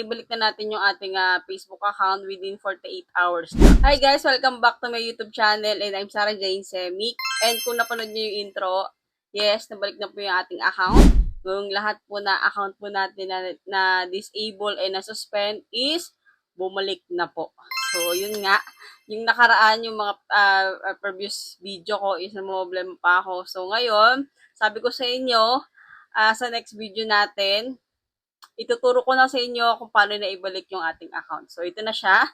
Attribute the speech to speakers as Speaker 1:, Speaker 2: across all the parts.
Speaker 1: Ibalik na natin yung ating Facebook account within 48 hours. Hi guys! Welcome back to my YouTube channel and I'm Sarah Jane Semic. And kung napanood niyo yung intro, yes, nabalik na po yung ating account. Yung lahat po na account po natin na disable and na-suspend is bumalik na po. So, yun nga. Yung nakaraan, yung mga previous video ko is na-problem pa ako. So, ngayon, sabi ko sa inyo, sa next video natin, ituturo ko na sa inyo kung paano na ibalik yung ating account. So, ito na siya.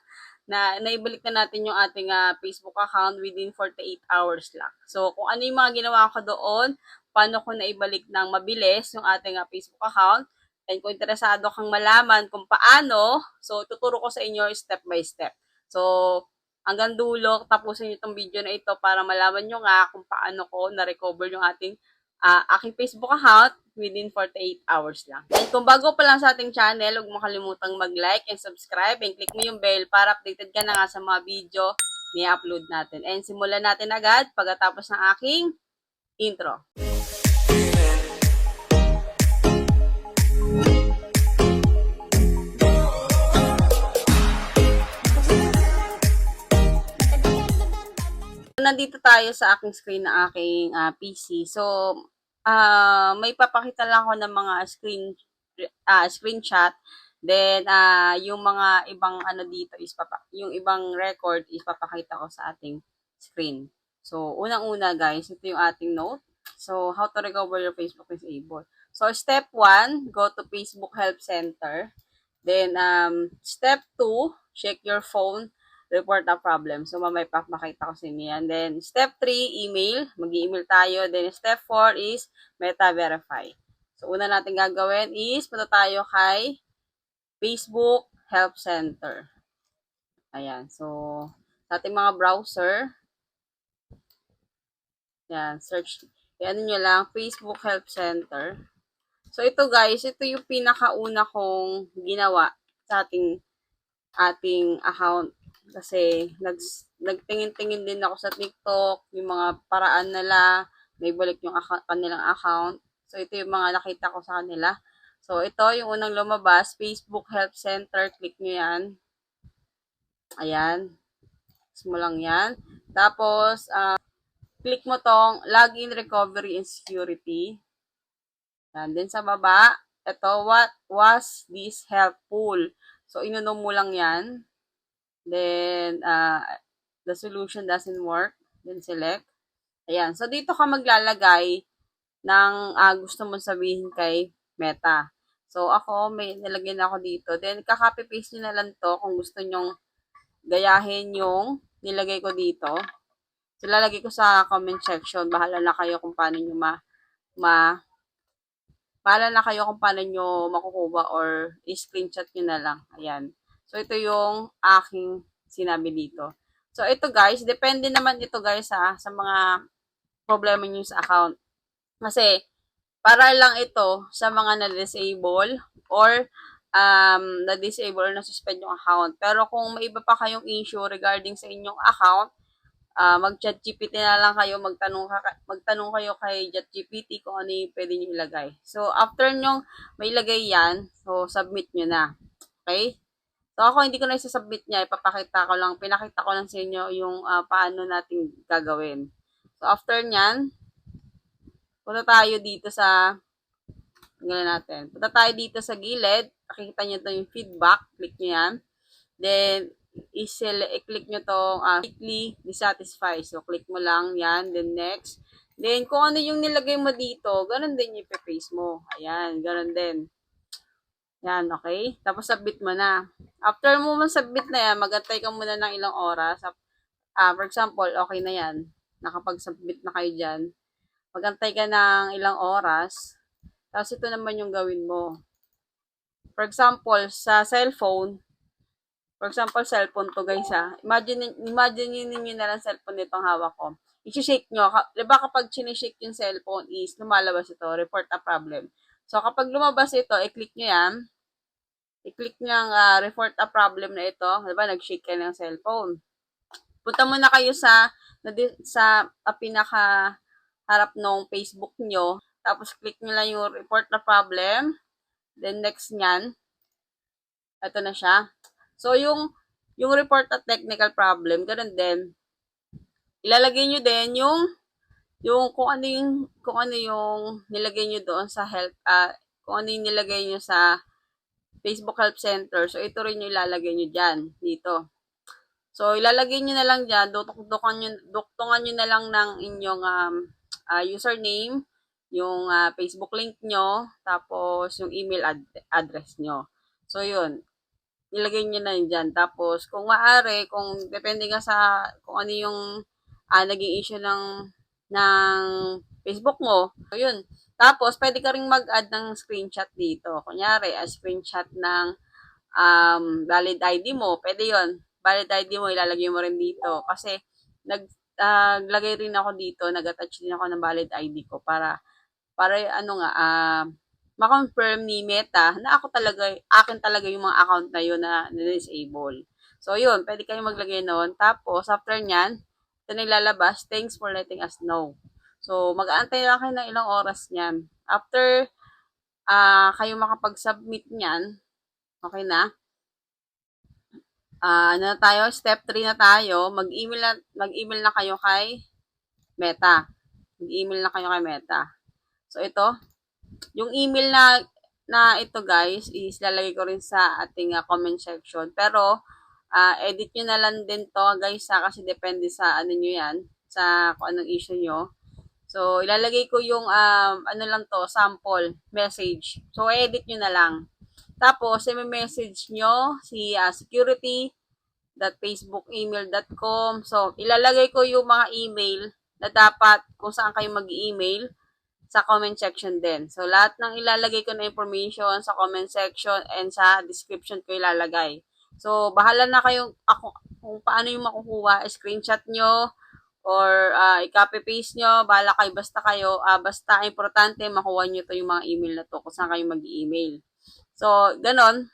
Speaker 1: Naibalik na natin yung ating Facebook account within 48 hours lang. So, kung ano yung mga ginawa ko doon, paano ko naibalik ng mabilis yung ating Facebook account, and kung interesado kang malaman kung paano, so, tuturo ko sa inyo step by step. So, hanggang dulo, tapusin nyo itong video na ito para malaman nyo nga kung paano ko na-recover yung aking Facebook account within 48 hours lang. And kung bago pa lang sa ating channel, huwag mo kalimutang mag-like and subscribe and click mo yung bell para updated ka na nga sa mga video ni-upload natin. And simulan natin agad pagkatapos ng aking intro. Nandito tayo sa aking screen ng aking PC. So, may papakita lang ako ng mga screenshot. Then, yung mga ibang ano dito is yung ibang record is papakita ko sa ating screen. So, unang-una guys, ito yung ating note. So, how to recover your Facebook disable. So, step 1, go to Facebook Help Center. Then, step 2, check your phone, report a problem. So, mamay makita ko sa inyo yan. Then, step 3, email. Mag-email tayo. Then, step 4 is meta verify. So, una natin gagawin is punta tayo kay Facebook Help Center. Ayan. So, sa ating mga browser, yan, search. Yan nyo lang, Facebook Help Center. So, ito guys, ito yung pinakauna kong ginawa sa ating account. Kasi nagtingin-tingin din ako sa TikTok, yung mga paraan nila, may balik yung kanilang account. So, ito yung mga nakita ko sa kanila. So, ito yung unang lumabas, Facebook Help Center. Click nyo yan. Ayan. Mo lang yan. Tapos, click mo tong Login Recovery and Security. Yan. Then, sa baba, ito, what was this helpful? So, inunom mo lang yan. Then, the solution doesn't work. Then, select. Ayan. So, dito ka maglalagay ng gusto mong sabihin kay Meta. So, ako, may nilagyan ako dito. Then, kaka-paste nyo na lang to kung gusto nyong gayahin yung nilagay ko dito. So, lalagay ko sa comment section. Bahala na kayo kung paano nyo bahala na kayo kung paano nyo makukuha or i-screenshot nyo na lang. Ayan. So, ito yung aking sinabi dito. So, ito guys, depende naman ito guys sa mga problema nyo sa account. Kasi, para lang ito sa mga na-disable or na-disable or na-suspend yung account. Pero kung may iba pa kayong issue regarding sa inyong account, mag-ChatGPT na lang kayo, magtanong kayo kay ChatGPT kung ano yung pwede nyo ilagay. So, after nyong may ilagay yan, so, submit nyo na. Okay? So, ako hindi ko na isa-submit niya, pinakita ko lang sa inyo yung paano natin gagawin. So, after nyan, punta tayo dito sa, punta tayo dito sa gilid, pakikita nyo to yung feedback, click nyo yan. Then, i-click nyo tong weekly dissatisfied. So, click mo lang yan, then next. Then, kung ano yung nilagay mo dito, ganun din yung i-paste mo. Ayan, ganun din. Yan, okay? Tapos, submit mo na. After mo submit na yan, magantay ka muna ng ilang oras. For example, okay na yan. Nakapag-submit na kayo dyan. Magantay ka ng ilang oras. Tapos, ito naman yung gawin mo. For example, sa cellphone to guys ha. Imagine niyo na lang cellphone nitong hawak ko. I-shake nyo. Diba kapag sinishake yung cellphone is lumalabas ito, report a problem. So, kapag lumabas ito, i-click nyo yan. I-click nyo ang report a problem na ito. Diba, nag-shake kayo ng cellphone. Punta muna kayo sa pinaka harap ng Facebook nyo. Tapos, click nyo lang yung report a problem. Then, next nyan. Ito na siya. So, yung report at technical problem, ganun din. Ilalagay nyo din yung kung ano yung nilagay nyo doon sa help, kung ano yung nilagay nyo sa Facebook Help Center. So, ito rin yung ilalagay nyo dyan, dito. So, ilalagay nyo na lang dyan, duktungan nyo na lang ng inyong username, yung Facebook link nyo, tapos yung email address nyo. So, yun. Ilagay nyo na yun dyan. Tapos, kung maaari, kung depende nga sa kung ano yung naging issue ng Facebook mo. So, yun. Tapos, pwede ka ring mag-add ng screenshot dito. Kunyari, a screenshot ng valid ID mo. Pwede yon. Valid ID mo, ilalagay mo rin dito. Kasi, naglagay rin ako dito, nag-attach din ako ng valid ID ko para ano nga, ma-confirm ni Meta na akin talaga yung mga account na yun na disable. So, yun, pwede kayo maglagay noon. Tapos, after nyan, ito na ilalabas, thanks for letting us know. So, mag-aantay lang kayo ng ilang oras nyan. After kayo makapag-submit nyan, okay na, ano na tayo, step 3 na tayo, mag-email na kayo kay Meta. Mag-email na kayo kay Meta. So, ito, yung email na ito guys is lalagay ko rin sa ating comment section. Pero edit nyo na lang din to guys kasi depende sa ano nyo yan, sa kung anong issue nyo. So ilalagay ko yung ano lang to, sample message. So edit nyo na lang. Tapos i-message nyo si security.facebookemail.com. So ilalagay ko yung mga email na dapat kung saan kayo mag-email sa comment section din. So, lahat ng ilalagay ko na information sa comment section and sa description ko ilalagay. So, bahala na kayong ako kung paano yung makukuha, screenshot nyo or i-copy-paste nyo, bahala kayo, basta importante makuha nyo to yung mga email na to kung saan kayo mag-email. So, ganon.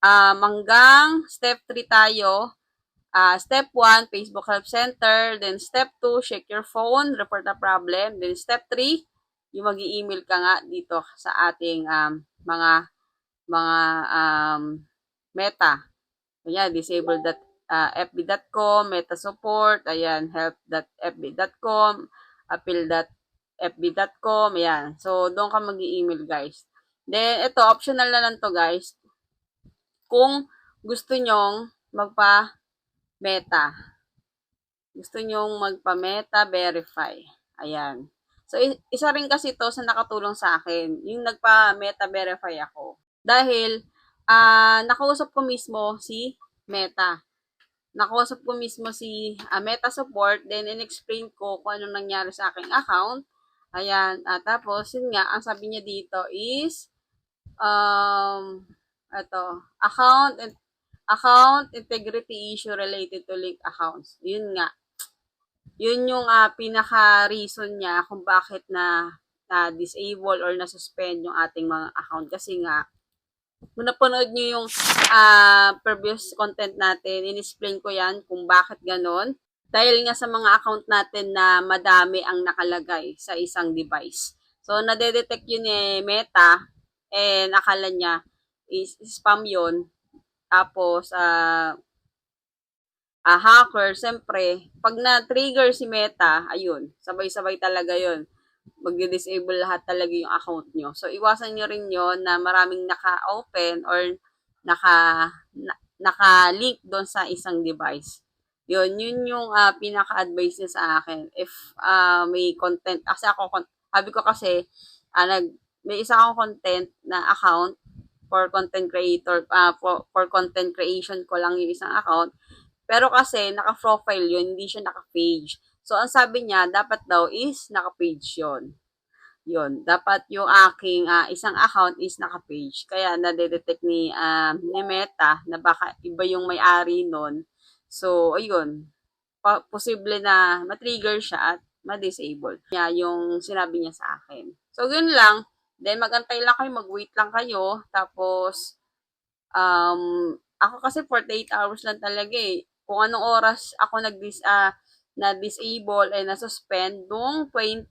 Speaker 1: Hanggang step 3 tayo. Step 1, Facebook Help Center. Then step 2, check your phone, report the problem. Then step 3, yung mag-email ka nga dito sa ating mga meta. Ayan, disable.fb.com, meta support, ayan, help.fb.com, appeal.fb.com, ayan. So, doon ka mag-email guys. Then, ito, optional na lang to guys. Kung gusto nyong magpa-meta. Gusto nyong magpa-meta verify. Ayan. So, isa rin kasi to sa nakatulong sa akin, yung nagpa-meta verify ako. Dahil, nakausap ko mismo si Meta. Nakausap ko mismo si Meta Support, then in-explain ko kung anong nangyari sa aking account. Ayan, tapos, yun nga, ang sabi niya dito is, ito, account integrity issue related to linked accounts. Yun nga, yun yung pinaka-reason niya kung bakit na-disable or na-suspend yung ating mga account. Kasi nga, kung napanood nyo yung previous content natin, in-explain ko yan kung bakit ganon. Dahil nga sa mga account natin na madami ang nakalagay sa isang device. So, nade-detect yun ni Meta, and akala niya is spam yun. Tapos, hacker, siyempre, pag na-trigger si Meta, ayun, sabay-sabay talaga yun. Mag-disable lahat talaga yung account nyo. So, iwasan nyo rin yun na maraming naka-open or naka-link doon sa isang device. Yun yung pinaka-advice niya sa akin. If may content, kasi sabi ko kasi, may isa akong content na account for content creator, for content creation ko lang yung isang account. Pero kasi, naka-profile yun, hindi siya naka-page. So, ang sabi niya, dapat daw is naka-page yun. Yun. Dapat yung aking isang account is naka-page. Kaya, nadedetect ni Meta na baka iba yung may-ari nun. So, ayun. Posible na matrigger siya at ma-disable. Niya yung sinabi niya sa akin. So, yun lang. Then, magantay lang kayo, mag-wait lang kayo. Tapos, ako kasi 48 hours lang talaga eh. Kung anong oras ako na-disable and na-suspend, noong 20,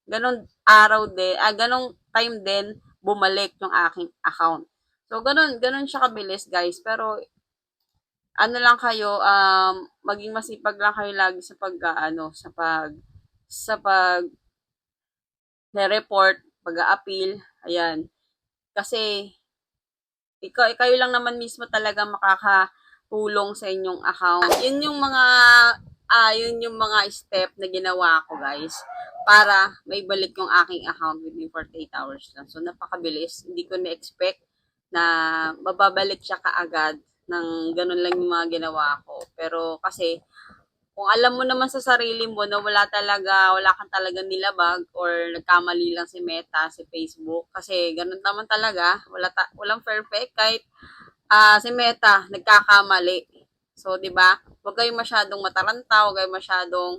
Speaker 1: ganong araw din, ganong time din, bumalik yung aking account. So, ganun siya kabilis, guys. Pero, ano lang kayo, maging masipag lang kayo lagi sa ano, sa pag report, pag-a-appeal, ayan. Kasi, kayo lang naman mismo talaga makakatulong sa inyong account. Yun yung mga step na ginawa ko, guys, para may balik yung aking account within 48 hours lang. So, napakabilis. Hindi ko na-expect na mababalik siya kaagad ng ganun lang yung mga ginawa ko. Pero kasi, kung alam mo naman sa sarili mo na wala kang talaga nilabag or nagkamali lang si Meta, si Facebook, kasi ganun naman talaga, walang perfect kahit si Meta nagkakamali. So, 'di ba? Huwag kayong masyadong mataranta, huwag kayong masyadong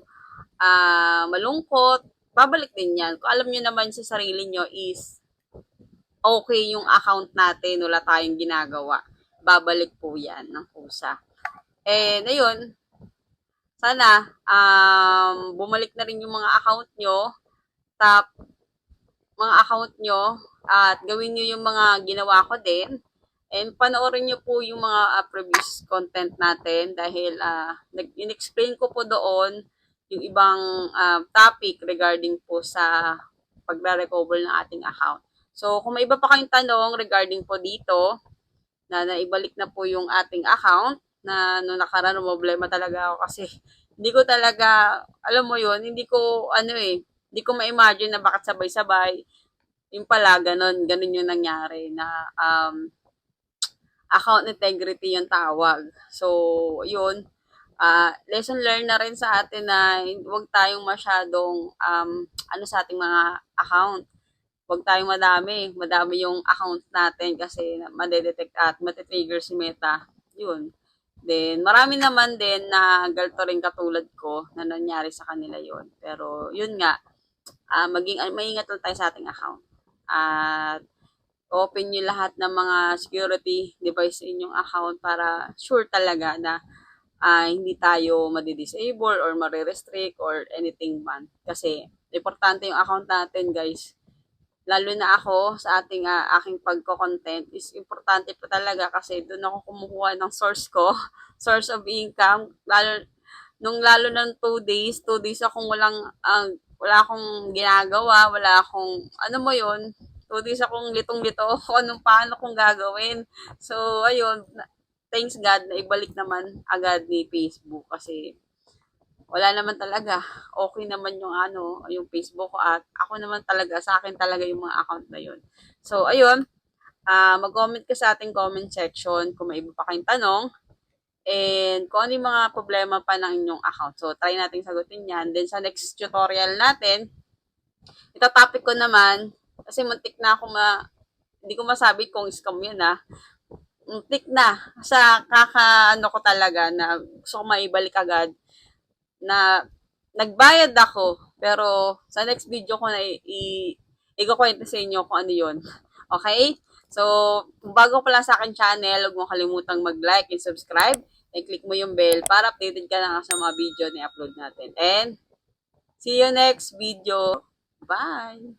Speaker 1: malungkot. Babalik din 'yan. Kung alam niyo naman sa sarili niyo is okay yung account natin, wala tayong ginagawa. Babalik po 'yan ng kusa. And ayun, sana bumalik na rin yung mga account nyo at gawin nyo yung mga ginawa ko din. And panoorin nyo po yung mga previous content natin dahil in-explain ko po doon yung ibang topic regarding po sa pagre-recover ng ating account. So, kung may iba pa kayong tanong regarding po dito, na naibalik na po yung ating account, na nung nakaraan problema talaga ako kasi hindi ko talaga, alam mo yun, hindi ko ma-imagine na bakit sabay-sabay. Yung pala, ganun yung nangyari na account integrity yung tawag. So, yun, lesson learned na rin sa atin na huwag tayong masyadong, sa ating mga account. Huwag tayong madami yung account natin kasi madedetect at matitrigger si Meta. Yun. Then, marami naman din na galto rin katulad ko na nangyari sa kanila yon. Pero, yun nga, maingat lang tayo sa ating account. At open nyo lahat ng mga security device sa inyong account para sure talaga na hindi tayo madi-disable or mare-restrict or anything man. Kasi, importante yung account natin, guys. Lalo na ako sa aking pagko-content is importante po talaga kasi doon ako kumukuha ng source ko, source of income. Lalo ng 2 days akong wala akong ginagawa, wala akong, ano mo yun, 2 days akong litong-lito kung paano kong gagawin. So, ayun, thanks God na ibalik naman agad ni Facebook kasi wala naman talaga. Okay naman yung Facebook ko at ako naman talaga, sa akin talaga yung mga account na yun. So, ayun, mag-comment ka sa ating comment section kung may iba pa kayong tanong and kung ano yung mga problema pa ng inyong account. So, try natin sagutin yan. Then, sa next tutorial natin, topic ko naman, kasi muntik na ako hindi ko masabi kung scam yun muntik na. Sa ko talaga na gusto ko maibalik agad na nagbayad ako, pero sa next video ko na ikukwento sa inyo kung ano yun. Okay? So, kung bago pa lang sa akin channel, huwag mo kalimutang mag-like and subscribe. And click mo yung bell para updated ka lang sa mga video na upload natin. And, see you next video. Bye!